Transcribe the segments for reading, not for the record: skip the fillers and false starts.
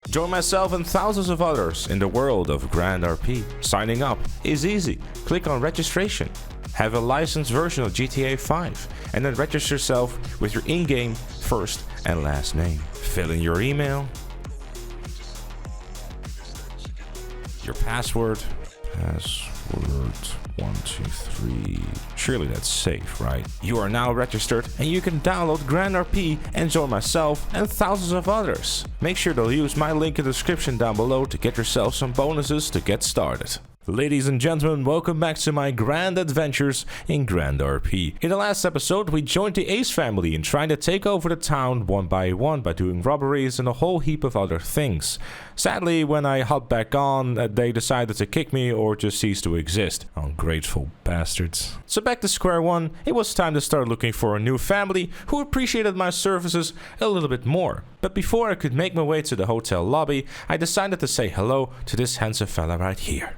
Join myself and thousands of others in the world of GrandRP. Signing up is easy. Click on registration. Have a licensed version of GTA 5 and then register yourself with your in-game first and last name. Fill in your email, your password 123. Surely that's safe, right? You are now registered and you can download GrandRP and join myself and thousands of others. Make sure to use my link in the description down below to get yourself some bonuses to get started. Ladies and gentlemen, welcome back to my grand adventures in GrandRP. In the last episode, we joined the Ace family in trying to take over the town one by one by doing robberies and a whole heap of other things. Sadly, when I hopped back on, they decided to kick me or just cease to exist. Ungrateful bastards. So back to square one, it was time to start looking for a new family who appreciated my services a little bit more. But before I could make my way to the hotel lobby, I decided to say hello to this handsome fella right here.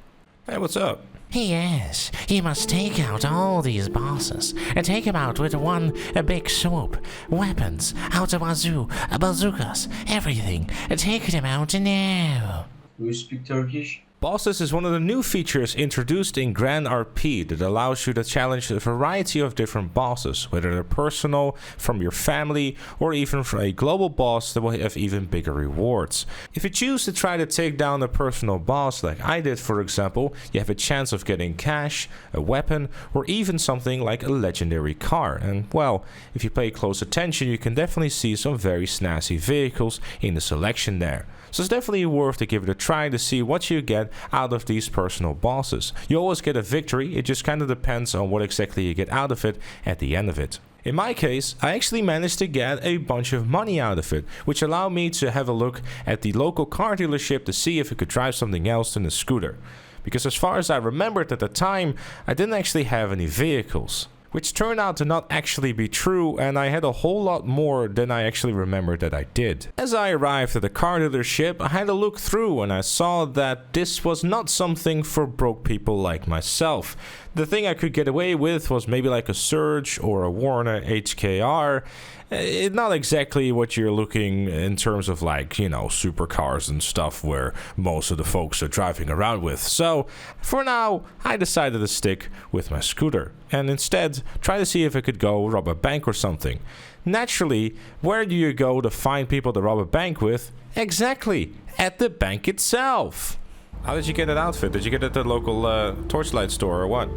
Hey, what's up? Yes, you must take out all these bosses and take them out with a big swoop. Weapons, out of wazoo, bazookas, everything. Take them out now. Do you speak Turkish? Bosses is one of the new features introduced in GrandRP that allows you to challenge a variety of different bosses, whether they're personal, from your family, or even from a global boss that will have even bigger rewards. If you choose to try to take down a personal boss like I did, for example, you have a chance of getting cash, a weapon, or even something like a legendary car. And well, if you pay close attention, you can definitely see some very snazzy vehicles in the selection there. So it's definitely worth to give it a try to see what you get out of these personal bosses. You always get a victory, it just kind of depends on what exactly you get out of it at the end of it. In my case, I actually managed to get a bunch of money out of it, which allowed me to have a look at the local car dealership to see if I could drive something else than a scooter. Because as far as I remembered at the time, I didn't actually have any vehicles. Which turned out to not actually be true, and I had a whole lot more than I actually remembered that I did. As I arrived at the car dealership, I had a look through and I saw that this was not something for broke people like myself. The thing I could get away with was maybe like a Surge or a Warner HKR. It's not exactly what you're looking in terms of, like, you know, supercars and stuff where most of the folks are driving around with. So for now, I decided to stick with my scooter and instead try to see if I could go rob a bank or something. Naturally, where do you go to find people to rob a bank with? Exactly, at the bank itself. How did you get that outfit? Did you get it at the local torchlight store or what?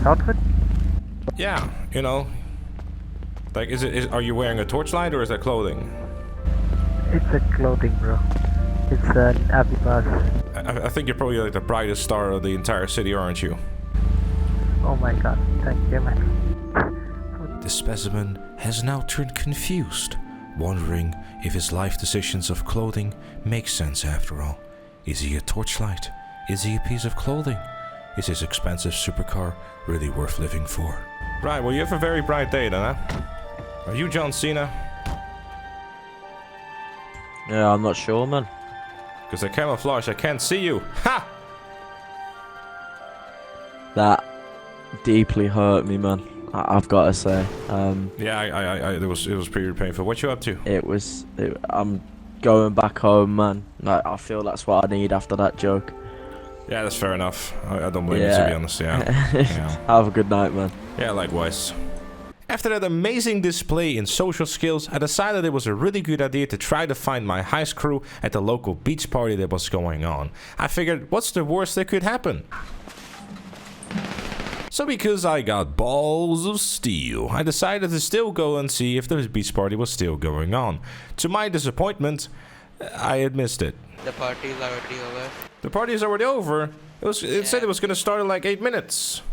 Outfit? Yeah, you know, like are you wearing a torchlight or is that clothing? It's a clothing, bro. It's an Abibas. I think you're probably like the brightest star of the entire city, aren't you? Oh my god, thank you, man. The specimen has now turned confused, wondering if his life decisions of clothing make sense after all. Is he a torchlight? Is he a piece of clothing? Is his expensive supercar really worth living for? Right, well, you have a very bright day then, huh? Are you John Cena? Yeah, I'm not sure, man. Because the camouflage, I can't see you. Ha! That deeply hurt me, man. I've got to say. Yeah, it was pretty painful. What you up to? I'm going back home, man. I feel that's what I need after that joke. Yeah, that's fair enough. I don't blame you, to be honest, yeah. Have a good night, man. Yeah, likewise. After that amazing display in social skills, I decided it was a really good idea to try to find my heist crew at the local beach party that was going on. I figured, what's the worst that could happen? So because I got balls of steel, I decided to still go and see if the beach party was still going on. To my disappointment, I had missed it. The party is already over. The party is already over? It said it was gonna start in like 8 minutes.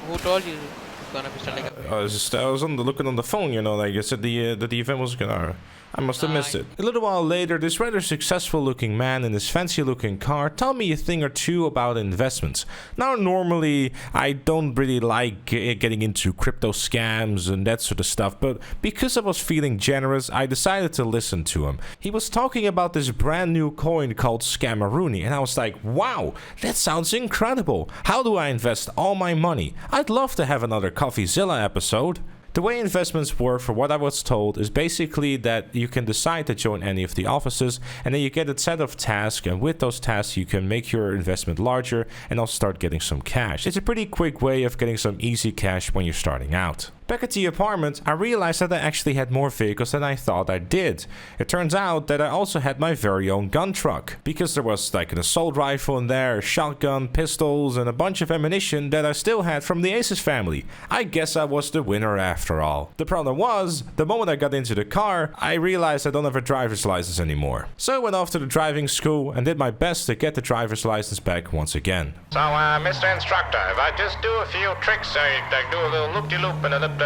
Who told you it's gonna be starting? I was looking on the phone, you know, like I said that the event was gonna... I must have missed it. A little while later, this rather successful looking man in his fancy looking car told me a thing or two about investments. Now normally I don't really like getting into crypto scams and that sort of stuff, but because I was feeling generous, I decided to listen to him. He was talking about this brand new coin called Scammaroonie, and I was like, wow, that sounds incredible. How do I invest all my money? I'd love to have another CoffeeZilla episode. The way investments work, for what I was told, is basically that you can decide to join any of the offices, and then you get a set of tasks, and with those tasks you can make your investment larger and also start getting some cash. It's a pretty quick way of getting some easy cash when you're starting out. Back at the apartment, I realized that I actually had more vehicles than I thought I did. It turns out that I also had my very own gun truck, because there was like an assault rifle in there, a shotgun, pistols, and a bunch of ammunition that I still had from the Aces family. I guess I was the winner after all. The problem was, the moment I got into the car, I realized I don't have a driver's license anymore. So I went off to the driving school and did my best to get the driver's license back once again. So, Mr. Instructor, if I just do a few tricks, I do a little loop-de-loop and a little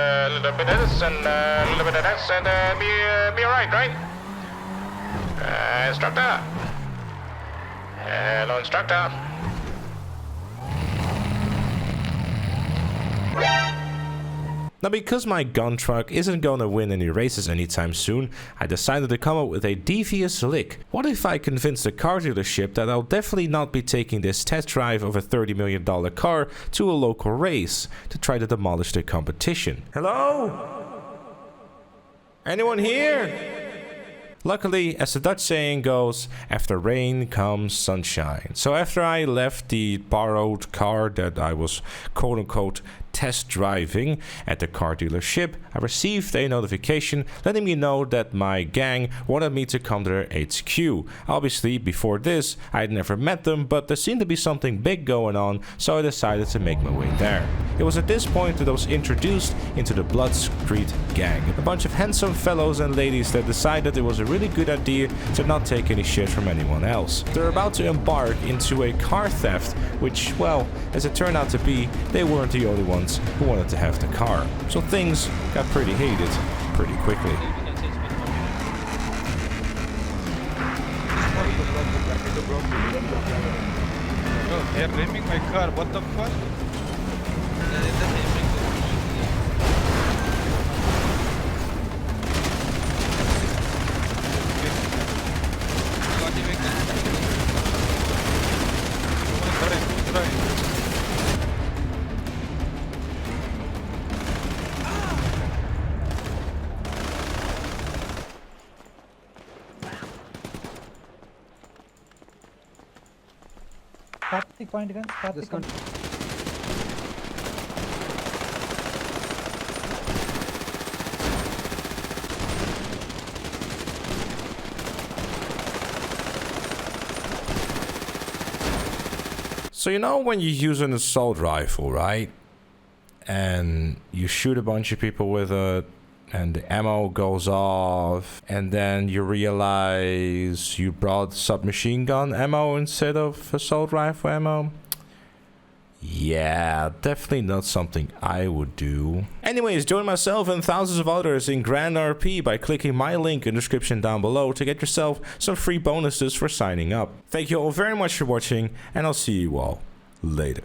bit of this and a little bit of this, and be alright, right? Instructor? Hello, Instructor. Now, because my gun truck isn't gonna win any races anytime soon, I decided to come up with a devious lick. What if I convince the car dealership that I'll definitely not be taking this test drive of a $30 million car to a local race to try to demolish the competition? Hello? Anyone here? Luckily, as the Dutch saying goes, after rain comes sunshine. So after I left the borrowed car that I was quote-unquote test driving at the car dealership, I received a notification letting me know that my gang wanted me to come to their HQ. Obviously, before this, I had never met them, but there seemed to be something big going on, so I decided to make my way there. It was at this point that I was introduced into the Blood Street gang, a bunch of handsome fellows and ladies that decided it was a really good idea to not take any shit from anyone else. They're about to embark into a car theft, which, well, as it turned out to be, they weren't the only ones who wanted to have the car. So things got pretty heated pretty quickly. Bro, they're ramming my car, what the fuck? Karthik, point gun. Karthik, point. So you know when you use an assault rifle, right? And you shoot a bunch of people with it, and the ammo goes off, and then you realize you brought submachine gun ammo instead of assault rifle ammo? Yeah, definitely not something I would do. Anyways, join myself and thousands of others in GrandRP by clicking my link in the description down below to get yourself some free bonuses for signing up. Thank you all very much for watching, and I'll see you all later.